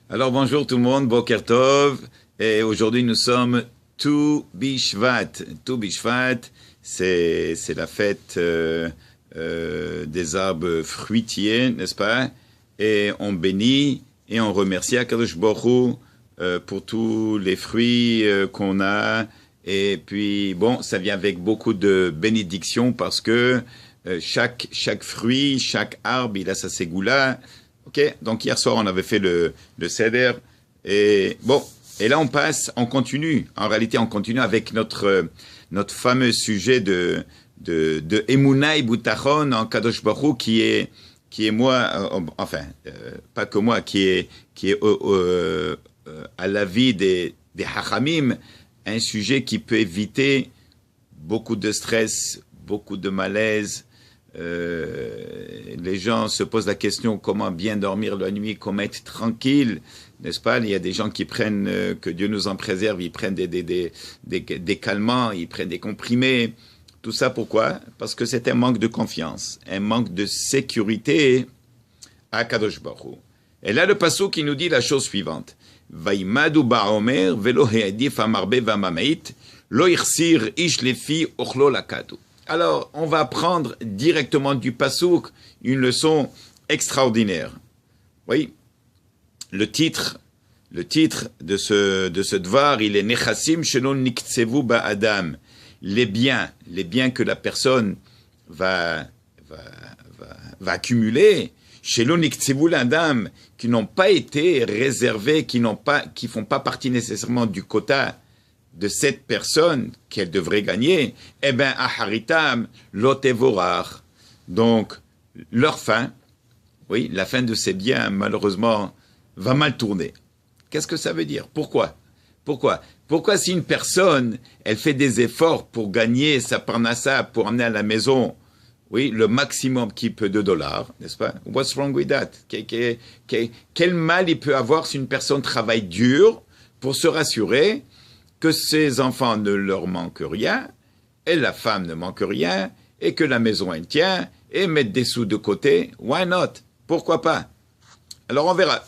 Alors bonjour tout le monde, Boker Tov, et aujourd'hui nous sommes Tu Bishvat. Tu Bishvat, c'est la fête des arbres fruitiers, n'est-ce pas? Et on bénit et on remercie Akadosh Baruch Hu pour tous les fruits qu'on a. Et puis bon, ça vient avec beaucoup de bénédictions parce que chaque fruit, chaque arbre, il a sa ségoula. Ok, donc hier soir on avait fait le seder et bon, et là on continue. En réalité, on continue avec notre fameux sujet de Emunah et Boutachon en Kadosh Baruch Hu qui est moi, pas que moi, qui est à l'avis des Hachamim, un sujet qui peut éviter beaucoup de stress, beaucoup de malaise. Les gens se posent la question comment bien dormir la nuit, comment être tranquille, n'est-ce pas? Il y a des gens qui prennent, que Dieu nous en préserve, ils prennent des calmants, ils prennent des comprimés. Tout ça pourquoi? Parce que c'est un manque de confiance, un manque de sécurité à Kadosh Baruch Hu. Et là, le passage qui nous dit la chose suivante. Vaimadu ba'omer velo he'adif amarbe v'amameit lo irsir ish lefi ochlo lakadu. Alors, on va apprendre directement du pasouk une leçon extraordinaire. Oui, le titre de ce dvar, il est Nechassim shelon niktsevu ba'adam. Les biens que la personne va accumuler, shelon niktsevu l'adam, qui n'ont pas été réservés, qui font pas partie nécessairement du quota de cette personne qu'elle devrait gagner, eh bien, aharitam lotevorar. Donc, leur fin, oui, la fin de ces biens, malheureusement, va mal tourner. Qu'est-ce que ça veut dire? Pourquoi si une personne, elle fait des efforts pour gagner sa parnassa, pour amener à la maison, oui, le maximum qu'il peut de dollars, n'est-ce pas? What's wrong with that? Quel mal il peut avoir si une personne travaille dur pour se rassurer que ses enfants ne leur manquent rien, et la femme ne manque rien, et que la maison elle tient, et mettre des sous de côté, why not? Pourquoi pas? Alors on verra.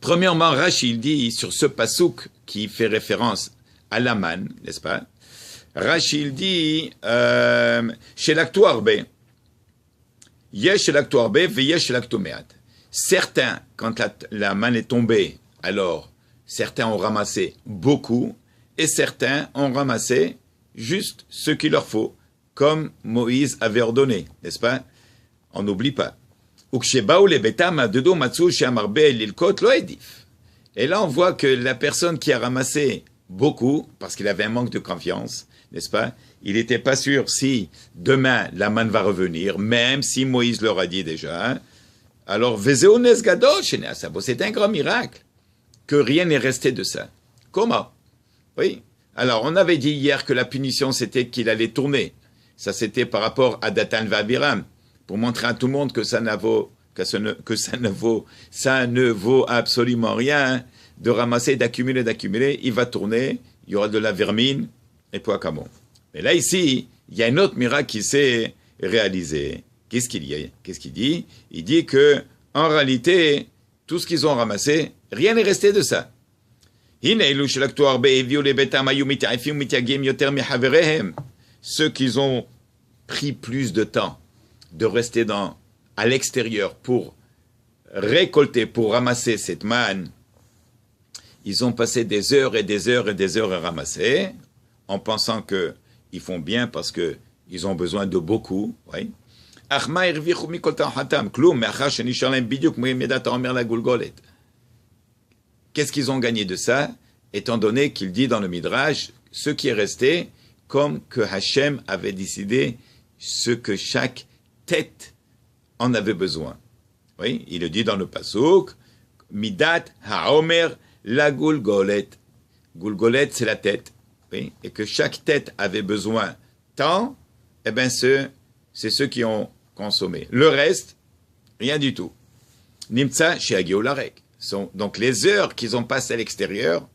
Premièrement, Rashi dit sur ce pasouk qui fait référence à l'Aman, n'est-ce pas? Rashi dit chez l'actuarbe, yesh l'actuarbe, veyesh l'actumeat. Certains, quand la manne est tombée, alors certains ont ramassé beaucoup et certains ont ramassé juste ce qu'il leur faut, comme Moïse avait ordonné, n'est-ce pas? On n'oublie pas. Et là, on voit que la personne qui a ramassé beaucoup, parce qu'il avait un manque de confiance, n'est-ce pas? Il n'était pas sûr si demain la manne va revenir, même si Moïse leur a dit déjà. Alors, c'est un grand miracle que rien n'est resté de ça. Comment? Oui. Alors, on avait dit hier que la punition, c'était qu'il allait tourner. Ça, c'était par rapport à Datan Vabiram, pour montrer à tout le monde que ça ne vaut absolument rien de ramasser, d'accumuler. Il va tourner, il y aura de la vermine, et puis à bon. Mais là, ici, il y a un autre miracle qui s'est réalisé. Qu'est-ce qu'il dit? Il dit que, en réalité, tout ce qu'ils ont ramassé, rien n'est resté de ça. Ceux qui ont pris plus de temps de rester à l'extérieur pour récolter, pour ramasser cette manne, ils ont passé des heures et des heures et des heures à ramasser, en pensant qu'ils font bien parce qu'ils ont besoin de beaucoup. Oui. Qu'est-ce qu'ils ont gagné de ça? Étant donné qu'il dit dans le Midrash, ce qui est resté, comme que Hachem avait décidé ce que chaque tête en avait besoin. Oui, il le dit dans le Pasuk, Midat Haomer la Gulgolet. Gulgolet, c'est la tête. Oui, et que chaque tête avait besoin tant, eh bien, c'est ceux qui ont consommé. Le reste, rien du tout. Nimtsa chez Agiolarek. Donc, les heures qu'ils ont passées à l'extérieur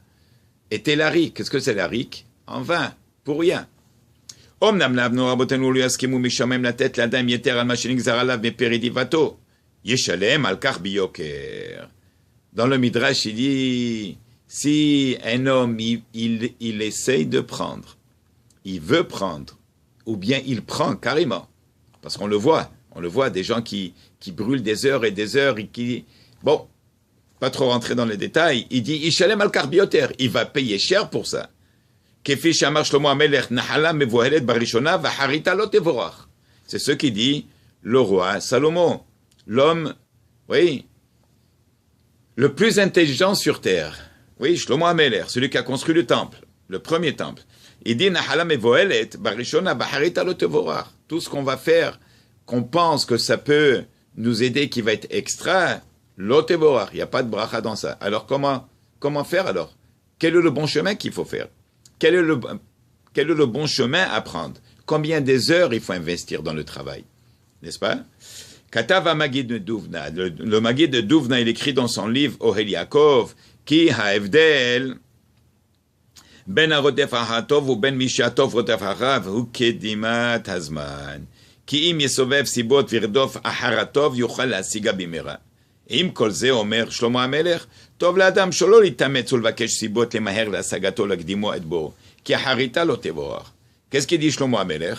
étaient larik. Qu'est-ce que c'est larik? En vain, pour rien. אמנם לאבנו רבותינו לא יסכימו משמם לתת לאדם יתר על מה שנגזר עליו מפרי דיבתו. ישלם על כך ביוקר. Dans le Midrash, il dit, si un homme, il essaye de prendre, il veut prendre, ou bien il prend carrément, parce qu'on le voit, des gens qui brûlent des heures et des heures, et qui, bon, pas trop rentrer dans les détails, il dit, Ishalem al karbioter, il va payer cher pour ça. C'est ce qui dit le roi Salomon, l'homme, oui, le plus intelligent sur terre. Oui, Shlomo HaMelech, celui qui a construit le temple, le premier temple. Il dit, tout ce qu'on va faire, qu'on pense que ça peut nous aider, qui va être extra, l'otevorach, il n'y a pas de bracha dans ça. Alors comment faire alors? Quel est le bon chemin qu'il faut faire? Quel est le bon chemin à prendre? Combien des heures il faut investir dans le travail? N'est-ce pas? Katav Magid de Douvna. Le Magid de Douvna, il écrit dans son livre Ohel Yaakov, Ki ha'evdel ben harodef ha'atov ou ben mishatov rodef ha'rav hu kedimat hazman. Ki im yesovev sibot virdof aharatov yuchal hasiga bimera. Im kol ze omer Shlomo HaMelech, טוב לאדם שלא להתאמץ ולבקש סיבות למהר להשגתו להקדימו את בו, כי החריטה לא תבורך. Qu'est-ce qu'il dit Shlomo HaMelech?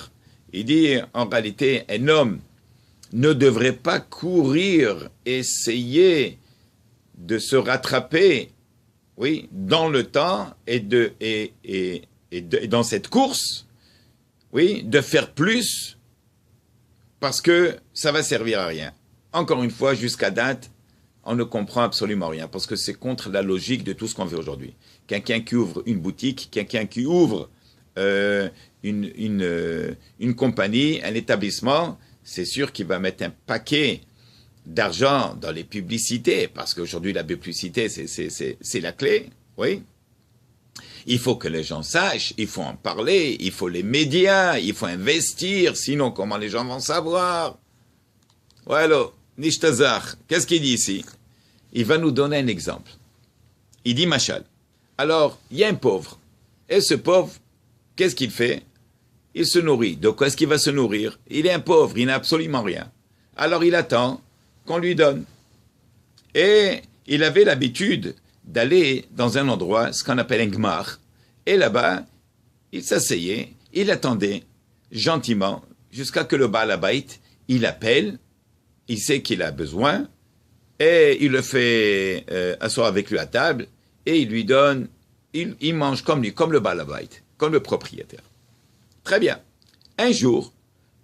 Il dit, en réalité, un homme ne devrait pas courir, essayer de se rattraper, oui, dans le temps et dans cette course, oui, de faire plus, parce que ça va servir à rien. Encore une fois, jusqu'à date, on ne comprend absolument rien, parce que c'est contre la logique de tout ce qu'on fait aujourd'hui. Quelqu'un qui ouvre une boutique, quelqu'un qui ouvre une compagnie, un établissement, c'est sûr qu'il va mettre un paquet d'argent dans les publicités, parce qu'aujourd'hui la publicité, c'est la clé, oui. Il faut que les gens sachent, il faut en parler, il faut les médias, il faut investir, sinon comment les gens vont savoir? Voilà. Nishtazar, qu'est-ce qu'il dit ici? Il va nous donner un exemple. Il dit Machal. Alors, il y a un pauvre. Et ce pauvre, qu'est-ce qu'il fait? Il se nourrit. De quoi est-ce qu'il va se nourrir? Il est un pauvre, il n'a absolument rien. Alors il attend qu'on lui donne. Et il avait l'habitude d'aller dans un endroit, ce qu'on appelle un gmar. Et là-bas, il s'asseyait, il attendait gentiment jusqu'à que le Baal Habayit, il appelle. Il sait qu'il a besoin, et il le fait asseoir avec lui à table, et il lui donne, il mange comme lui, comme le Baal Habayit, comme le propriétaire. Très bien. Un jour,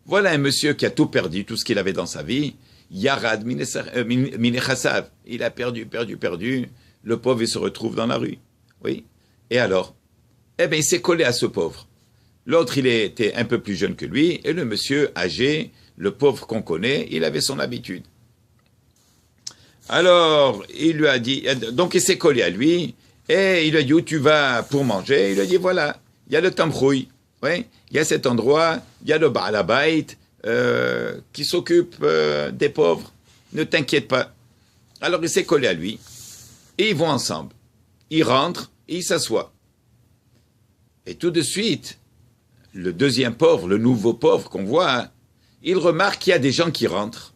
voilà un monsieur qui a tout perdu, tout ce qu'il avait dans sa vie, Yarad Minechassav. Il a perdu. Le pauvre, il se retrouve dans la rue. Oui. Et alors? Eh bien, il s'est collé à ce pauvre. L'autre, il était un peu plus jeune que lui, et le monsieur âgé, le pauvre qu'on connaît, il avait son habitude. Alors, il lui a dit, donc il s'est collé à lui, et il lui a dit, où tu vas pour manger? Il lui a dit, voilà, il y a le Tamchouï, oui, il y a cet endroit, il y a le Baal Habayit, qui s'occupe des pauvres, ne t'inquiète pas. Alors il s'est collé à lui, et ils vont ensemble. Ils rentrent, et ils s'assoient. Et tout de suite, le deuxième pauvre, le nouveau pauvre qu'on voit, il remarque qu'il y a des gens qui rentrent.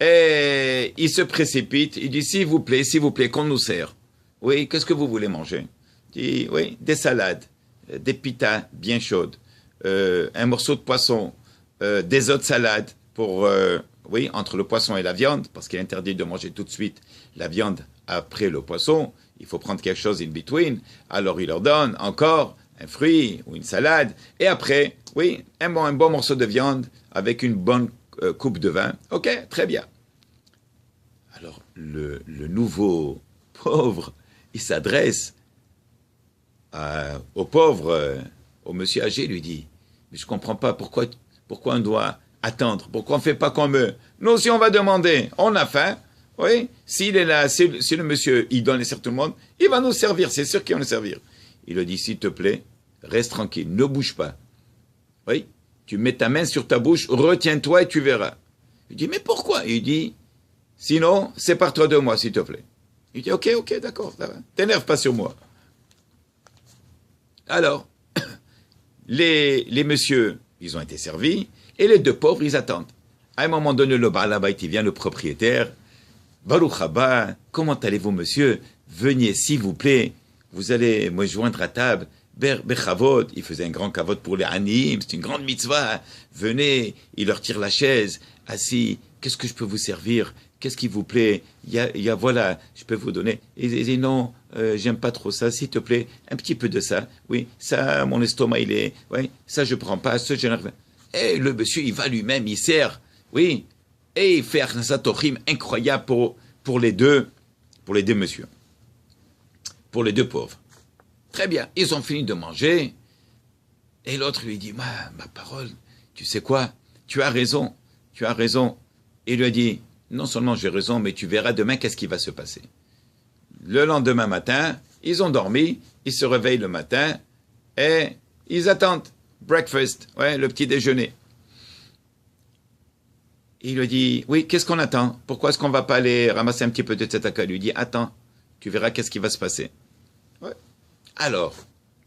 Et il se précipite, il dit, s'il vous plaît, qu'on nous sert. Oui, qu'est-ce que vous voulez manger? Il dit, oui, des salades, des pitas bien chaudes, un morceau de poisson, des autres salades pour, oui, entre le poisson et la viande, parce qu'il est interdit de manger tout de suite la viande après le poisson. Il faut prendre quelque chose in between. Alors il leur donne encore un fruit ou une salade. Et après, oui, un bon morceau de viande avec une bonne coupe de vin. Ok, très bien. Alors, le nouveau pauvre, il s'adresse au pauvre, au monsieur âgé, lui dit, mais je ne comprends pas pourquoi on doit attendre, pourquoi on ne fait pas comme eux. Nous aussi, on va demander, on a faim, oui, s'il est là, si le monsieur, il donne et sert tout le monde, il va nous servir, c'est sûr qu'il va nous servir. Il lui dit, s'il te plaît, reste tranquille, ne bouge pas. Oui, tu mets ta main sur ta bouche, retiens-toi et tu verras. Il dit, mais pourquoi? Il dit, sinon, sépare-toi de moi, s'il te plaît. Il dit, ok, d'accord, ça va. T'énerve pas sur moi. Alors, les messieurs, ils ont été servis, et les deux pauvres, ils attendent. À un moment donné, le Baal Habayit, il vient, le propriétaire, Baruch haba, comment allez-vous, monsieur? Venez, s'il vous plaît. Vous allez me joindre à table. Bechavot, il faisait un grand kavod pour les anim, c'est une grande mitzvah. Venez, il leur tire la chaise. Assis, qu'est-ce que je peux vous servir? Qu'est-ce qui vous plaît? Il y a, voilà, je peux vous donner. Il dit non, j'aime pas trop ça, s'il te plaît, un petit peu de ça. Oui, ça, mon estomac, il est, oui, ça je prends pas, ce genre. Et le monsieur, il va lui-même, il sert, oui, et il fait un satorim incroyable pour les deux messieurs, pour les deux pauvres. Très bien, ils ont fini de manger, et l'autre lui dit, ma parole, tu sais quoi, tu as raison. Il lui a dit, non seulement j'ai raison, mais tu verras demain qu'est-ce qui va se passer. Le lendemain matin, ils ont dormi, ils se réveillent le matin, et ils attendent breakfast, ouais, le petit déjeuner. Il lui dit, oui, qu'est-ce qu'on attend? Pourquoi est-ce qu'on ne va pas aller ramasser un petit peu de tzedaka? Il lui dit, attends, tu verras qu'est-ce qui va se passer. Ouais. Alors,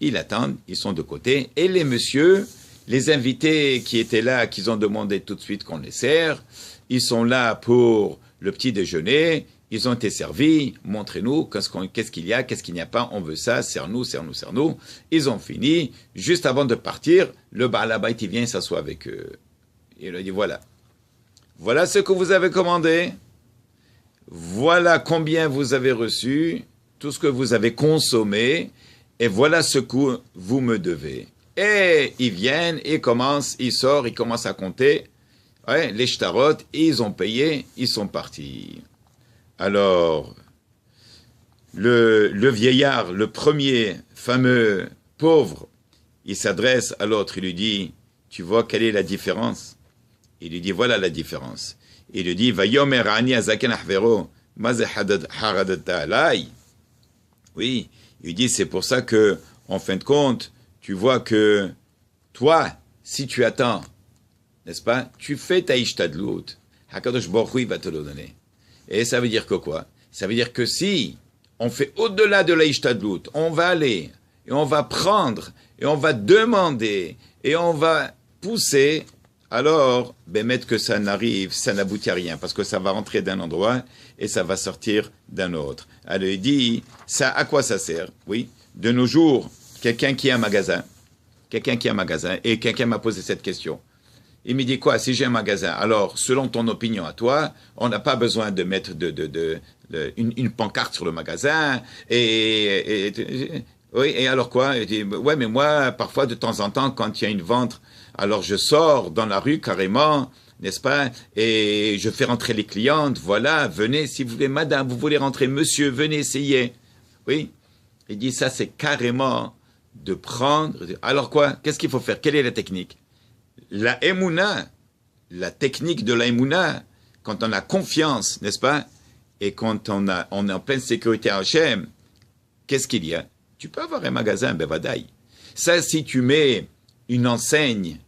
ils attendent, ils sont de côté, et les messieurs, les invités qui étaient là, qu'ils ont demandé tout de suite qu'on les sert, ils sont là pour le petit déjeuner, ils ont été servis, montrez-nous qu'est-ce qu'il y a, qu'est-ce qu'il n'y a pas, on veut ça, sers-nous. Ils ont fini, juste avant de partir, le Baal Habayit, il vient s'asseoir avec eux. Il leur dit, voilà ce que vous avez commandé, voilà combien vous avez reçu, tout ce que vous avez consommé, et voilà ce que vous me devez. Et ils viennent, ils sortent, ils commencent à compter, ouais, les shtarot, ils ont payé, ils sont partis. Alors, le vieillard, le premier fameux pauvre, il s'adresse à l'autre, il lui dit, tu vois quelle est la différence? Il lui dit, voilà la différence. Il lui dit, Vayomer ani azaken ahvero, maze haradata alay. Oui, il lui dit, c'est pour ça que, en fin de compte, tu vois que toi, si tu attends, n'est-ce pas, tu fais ta ishtadlout, Hakadosh Baruch Hu, il va te le donner. Et ça veut dire que quoi? Ça veut dire que si on fait au-delà de la ishtadlout, on va aller, et on va prendre, et on va demander, et on va pousser, alors, mettre que ça n'aboutit à rien, parce que ça va rentrer d'un endroit, et ça va sortir d'un autre. Alors il dit, ça, à quoi ça sert? Oui, de nos jours, quelqu'un qui a un magasin, et quelqu'un m'a posé cette question. Il me dit quoi? Si j'ai un magasin, alors, selon ton opinion à toi, on n'a pas besoin de mettre une pancarte sur le magasin, oui, et alors quoi? Il dit, ouais, mais moi, parfois, de temps en temps, quand il y a une vente, alors je sors dans la rue carrément, n'est-ce pas? Et je fais rentrer les clientes, voilà, venez, si vous voulez, madame, vous voulez rentrer, monsieur, venez essayer. Oui. Il dit, ça, c'est carrément de prendre. Alors quoi? Qu'est-ce qu'il faut faire? Quelle est la technique? La émouna, la technique de la émouna, quand on a confiance, n'est-ce pas? Et quand on est en pleine sécurité à Hachem, qu'est-ce qu'il y a? Tu peux avoir un magasin, bevadaï. Ça, si tu mets une enseigne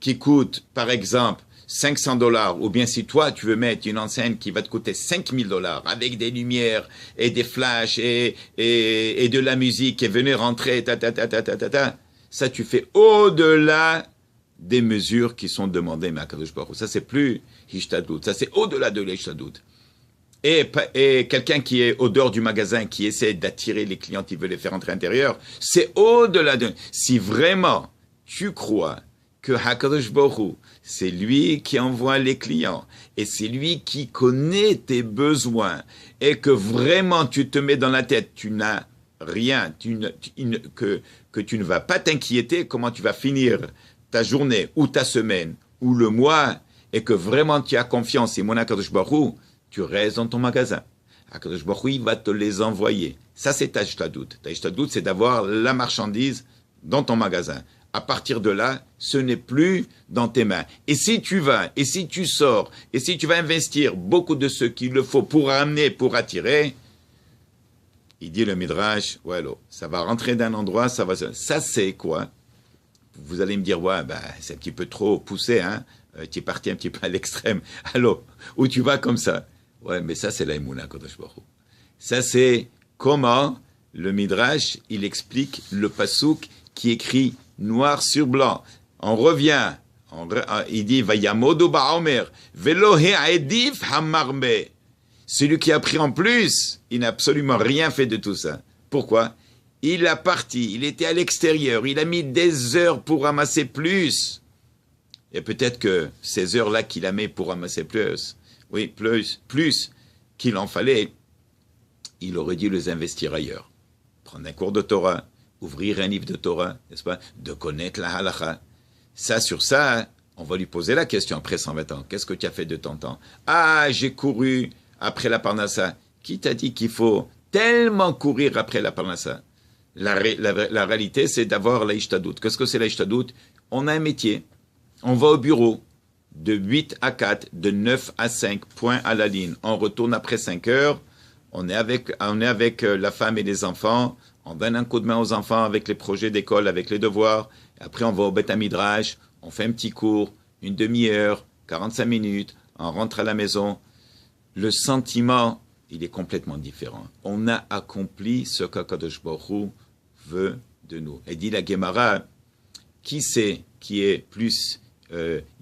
qui coûte, par exemple, $500, ou bien si toi, tu veux mettre une enseigne qui va te coûter $5000, avec des lumières, et des flashs, et de la musique, et venir rentrer, ça, tu fais au-delà des mesures qui sont demandées, mais à Kadosh Baruch Hu. Ça, c'est plus Hishtadlut, ça, c'est au-delà de l'Hishtadlut. Et quelqu'un qui est au dehors du magasin, qui essaie d'attirer les clients, qui veut les faire entrer à l'intérieur, c'est au-delà de... Si vraiment tu crois que HaKadosh Baruch Hu, c'est lui qui envoie les clients, et c'est lui qui connaît tes besoins, et que vraiment tu te mets dans la tête, tu n'as rien, que tu ne vas pas t'inquiéter comment tu vas finir ta journée, ou ta semaine, ou le mois, et que vraiment tu as confiance, et mon HaKadosh Baruch Hu, tu restes dans ton magasin. HaKadosh Baruch Hu, il va te les envoyer. Ça, c'est ta Hishtadlut. Ta Hishtadlut, c'est d'avoir la marchandise dans ton magasin. À partir de là, ce n'est plus dans tes mains. Et si tu vas, et si tu sors, et si tu vas investir beaucoup de ce qu'il le faut pour amener, pour attirer, il dit le Midrash, ouais, ça va rentrer d'un endroit, ça c'est quoi? Vous allez me dire, ouais, c'est un petit peu trop poussé, hein? Tu es parti un petit peu à l'extrême. Alors, où tu vas comme ça? Ouais, mais ça, c'est la Emouna, Kodesh Baruch Hu. Ça, c'est comment le Midrash, il explique le pasouk qui écrit noir sur blanc. On revient, il dit, Vayamodu ba'omer, velo ha'edif hamarme. Celui qui a pris en plus, il n'a absolument rien fait de tout ça. Pourquoi? Il a parti, il était à l'extérieur, il a mis des heures pour ramasser plus. Et peut-être que ces heures-là qu'il a mis pour ramasser plus qu'il en fallait, il aurait dû les investir ailleurs. Prendre un cours de Torah, ouvrir un livre de Torah, n'est-ce pas? De connaître la halakha. Ça, sur ça, on va lui poser la question après 120 ans. Qu'est-ce que tu as fait de ton temps? Ah, j'ai couru après la parnassa. Qui t'a dit qu'il faut tellement courir après la parnassa? La réalité, c'est d'avoir la ishtadout. Qu'est-ce que c'est la ishtadout? On a un métier. On va au bureau de 8 à 4, de 9 à 5, point à la ligne. On retourne après 5 heures. On est avec la femme et les enfants. On donne un coup de main aux enfants avec les projets d'école, avec les devoirs. Après, on va au Beth Midrash. On fait un petit cours, une demi-heure, 45 minutes. On rentre à la maison. Le sentiment, il est complètement différent. On a accompli ce qu'Akadosh Baruch Hu veut de nous. Et dit la Gemara, qui c'est qui est plus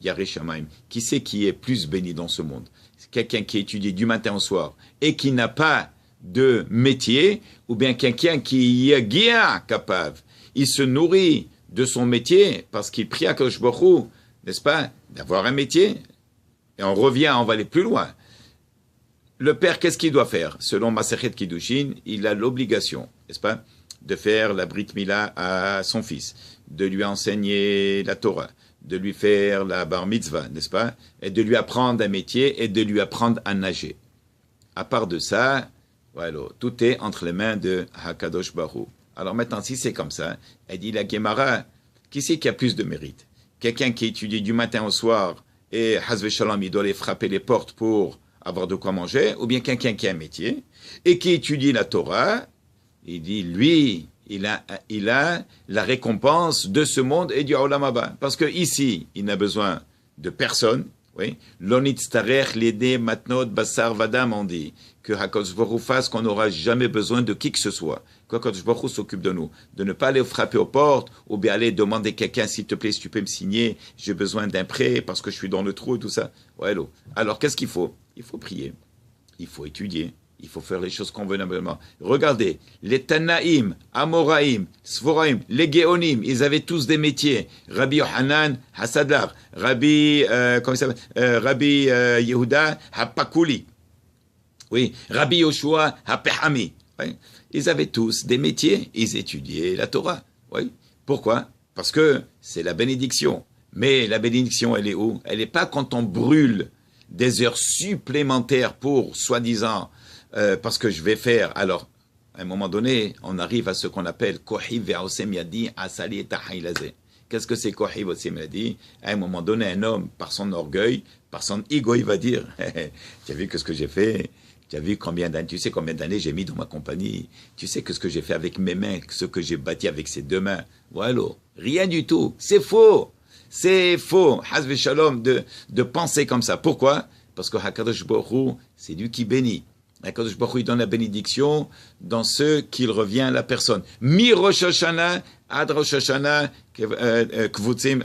Yareh Shamaim? Qui c'est qui est plus béni dans ce monde? C'est quelqu'un qui étudie du matin au soir et qui n'a pas de métier, ou bien quelqu'un qui est guia capable. Il se nourrit de son métier parce qu'il prie à Akadosh Baruch Hu, n'est-ce pas, d'avoir un métier. Et on revient, on va aller plus loin. Le père, qu'est-ce qu'il doit faire? Selon Masechet Kiddushin, il a l'obligation, n'est-ce pas, de faire la Brit Mila à son fils, de lui enseigner la Torah, de lui faire la Bar Mitzvah, n'est-ce pas, et de lui apprendre un métier et de lui apprendre à nager. À part de ça, voilà, tout est entre les mains de Hakadosh Baruch Hu. Alors maintenant, si c'est comme ça, elle dit la Gemara, qui c'est qui a plus de mérite? Quelqu'un qui étudie du matin au soir et Hazve Shalom, il doit aller frapper les portes pour avoir de quoi manger, ou bien quelqu'un qui a un métier et qui étudie la Torah, il dit, lui, il a la récompense de ce monde et du Olam Haba. Parce que ici, il n'a besoin de personne. Oui, l'onitztarech l'aider matnot basar vadam, on dit que Hakadosh Baruch Hu fasse qu'on n'aura jamais besoin de qui que ce soit. Qu'Hakadosh Baruch Hu s'occupe de nous, de ne pas aller frapper aux portes ou bien aller demander à quelqu'un, s'il te plaît, si tu peux me signer, j'ai besoin d'un prêt parce que je suis dans le trou et tout ça. Ouais, alors qu'est-ce qu'il faut? Il faut prier, il faut étudier, il faut faire les choses convenablement. Regardez, les Tanaïm, Amoraïm, Sforaïm, les Géonim, ils avaient tous des métiers. Rabbi Yohanan Hassadlar, Rabbi Yehuda Hapakuli, oui, Rabbi Yoshua Hapehami. Oui. Ils avaient tous des métiers, ils étudiaient la Torah. Oui. Pourquoi? Parce que c'est la bénédiction. Mais la bénédiction, elle est où? Elle n'est pas quand on brûle des heures supplémentaires pour, soi-disant, parce que je vais faire. Alors, à un moment donné, on arrive à ce qu'on appelle Kohi ve'osem yadi asali et tahaylazé. Qu'est-ce que c'est Kohi ve'osem yadi? À un moment donné, un homme, par son orgueil, par son ego, il va dire tu as vu que ce que j'ai fait? Tu as vu combien d'années? Tu sais combien d'années j'ai mis dans ma compagnie? Tu sais que ce que j'ai fait avec mes mains, ce que j'ai bâti avec ces deux mains? Voilà, rien du tout. C'est faux. C'est faux, Hazve Shalom, de penser comme ça. Pourquoi? Parce que Hakadosh Baruch Hu, c'est lui qui bénit. Hakadosh Baruch Hu, il donne la bénédiction dans ce qu'il revient à la personne. Mi Rosh Hashanah ad Rosh Hashanah kvutzim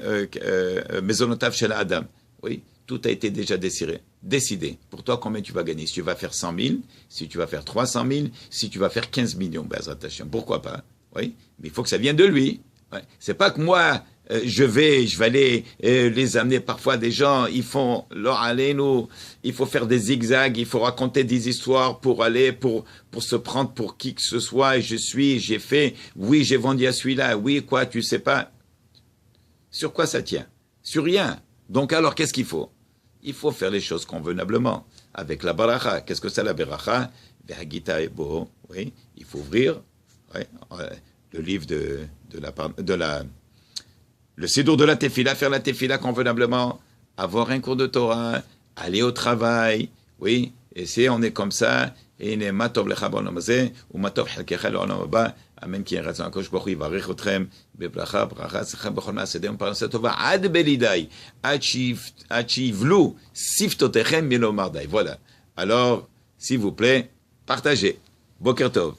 mezonotav shel Adam. Oui, tout a été déjà décidé. Pour toi, combien tu vas gagner? Si tu vas faire 100 000, si tu vas faire 300 000, si tu vas faire 15 millions, Be'ezrat Hashem. Pourquoi pas? Oui, mais il faut que ça vienne de lui. Ouais. C'est pas que moi, je vais aller les amener. Parfois des gens, ils font il faut faire des zigzags, il faut raconter des histoires pour se prendre pour qui que ce soit. Et j'ai fait, oui, j'ai vendu à celui-là, oui, quoi, tu sais pas. Sur quoi ça tient? Sur rien. Donc alors, qu'est-ce qu'il faut? Il faut faire les choses convenablement, avec la baracha. Qu'est-ce que c'est la baracha? Oui, il faut ouvrir le livre le Sidour de la Tefila, faire la Tefila convenablement, avoir un cours de Torah, aller au travail, oui, et on est comme ça, et il est matov lecha b'olam hazeh, ou matov chelkecha le'olam haba, amen ki yeratzon HaKadosh Baruch Hu yivarech otchem, bebracha, bracha, tzlacha, b'chol ma'aseh yadayim, parnasa tova, ad belidai, ad shivlu, siftotechem milomar dai. Voilà. Alors, s'il vous plaît, partagez. Boker tov.